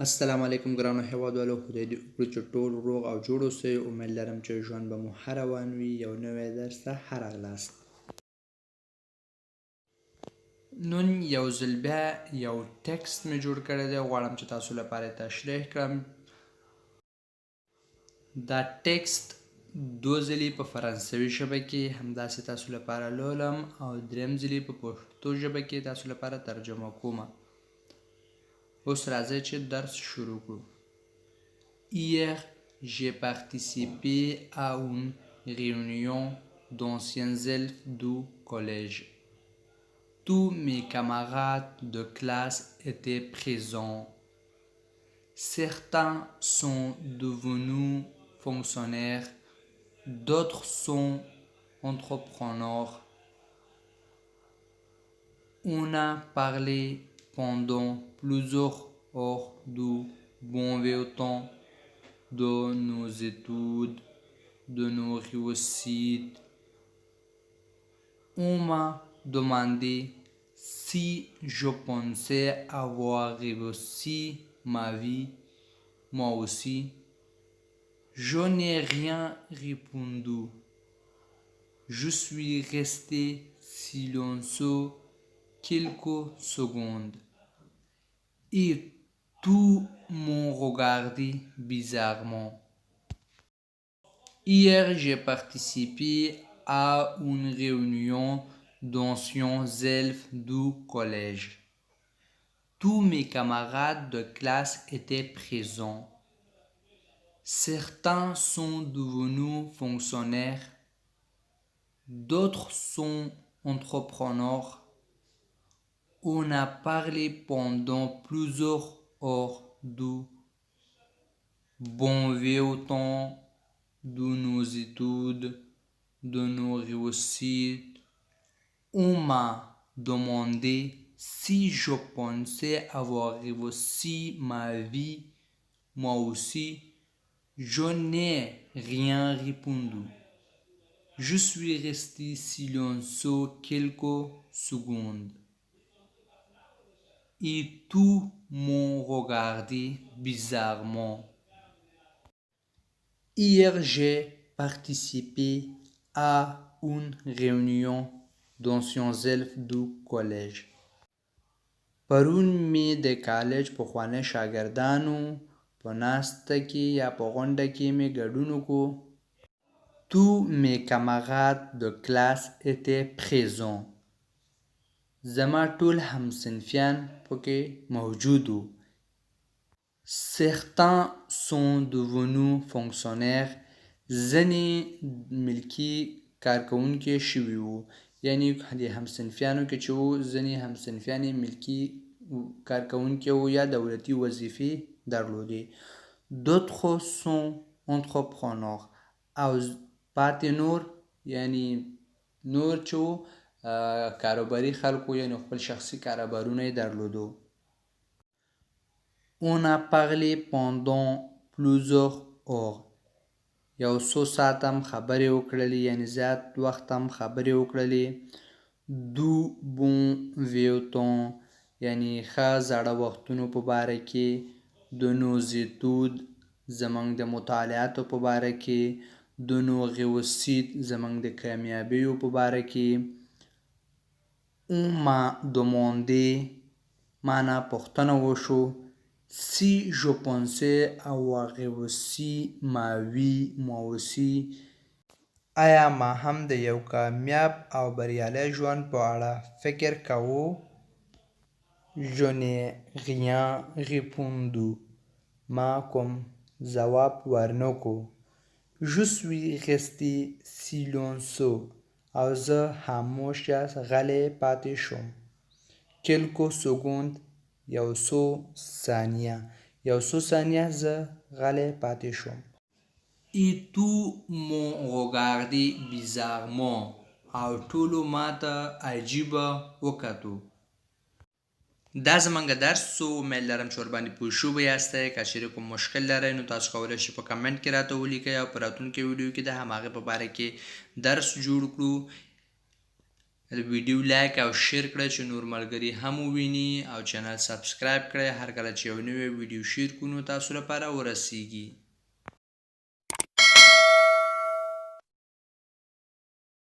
السلام علیکم ګرانو هیوادوالو، خدای دې وکړي چې ټول روغ او جوړ اوسئ. امید لرم چې ژوند به مو ښه روان وي. یو نوی درس ته ښه راغلاست. نن یو ځل بیا یو ټکسټ مې جوړ کړی دی، غواړم چې تاسو لپاره یې تشریح کړم. دا ټکسټ دو ځلې په فرانسوي ژبه کې همداسې تاسو لپاره لولم او دریم ځلې په پښتو ژبه کې تاسو لپاره ترجمه کومه. اوس راځئ چې درس شروع کړو. Hier, j'ai participé à une réunion d'anciens élèves du collège. Tous mes camarades de classe étaient présents. Certains sont devenus fonctionnaires, d'autres sont entrepreneurs. On a parlé pendant plusieurs heures du bon vieux temps, de nos études, de nos réussites. On m'a demandé si je pensais avoir réussi ma vie, moi aussi. Je n'ai rien répondu. Je suis resté silencieux quelques secondes et tout m'ont regardé bizarrement. Hier, j'ai participé à une réunion d'anciens élèves du collège. Tous mes camarades de classe étaient présents. Certains sont devenus fonctionnaires, d'autres sont entrepreneurs. On a parlé pendant plusieurs heures du bon vieux temps, de nos études, de nos réussites. On m'a demandé si je pensais avoir réussi ma vie, moi aussi. Je n'ai rien répondu. Je suis resté silencieux quelques secondes et tous m'ont regardé bizarrement. Hier, j'ai participé à une réunion d'anciens élèves du collège. پرون مې د کالج پخواني شاګردانو په ناسته کې یا په غونډه کې مې ګډون وکړو. Tous mes camarades de classe étaient présents. زما ټول همصنفیان پکې موجود وو. Certains sont devenus fonctionnaires. ځینې ملکي کارکوونکي شوي وو، یعنې د همصنفیانو کې چې وو ځینې همصنفیان یې ملکي کارکوونکي وو یا دولتي وظیفې درلودې. D'autres sont entrepreneurs. او پاتې نور یعنې نور چې وو کاروباري خلکو، یعنې خپل شخصي کاروبارونه یې درلودو. On a parlé pendant plusieurs heures. یو څو ساعت هم خبرې وکړلې، یعنې زیات وخت هم خبرې وکړلې. Du bon vieux temps یعنې ښه زاړه وختونو په باره کې. De nos études زموږ د مطالعاتو په باره کې. De nos réussites زموږ د کامیابیو په باره کې. On m'a demandé معنا پوښتنه وشو. Si je pensais avoir réussi ma vie, moi aussi. آیا ما هم د یو کامیاب او بریالی ژوند په اړه فکر کوو؟ Je n'ai rien répondu. ما کوم ځواب ورنکړو. Je suis resté silencieux. او زه خاموش یا غلی پاتې شوم. Quelques secondes یو څو ثانیه زه غلی پاتې شوم. Et tout m'ont regardé bizarrement. او ټولو ماته عجیبه وکتو. دا زموږ درس و. امید لرم چې ورباندې پوه شوي یاستئ. که چیرې کوم مشکل لرئ نو تاسو کولی شئ په کمنټ کې راته ولیکئ او په راتلونکي ویډیو کې د هماغې په باره کې درس جوړ کړو. ویډیو لایک او شیر کړئ چې نور ملګري هم وویني او چینل سبسکرایب کړئ. هر کله چې یو نوی ویډیو شیر کړو نو تاسو لپاره ورسیږي.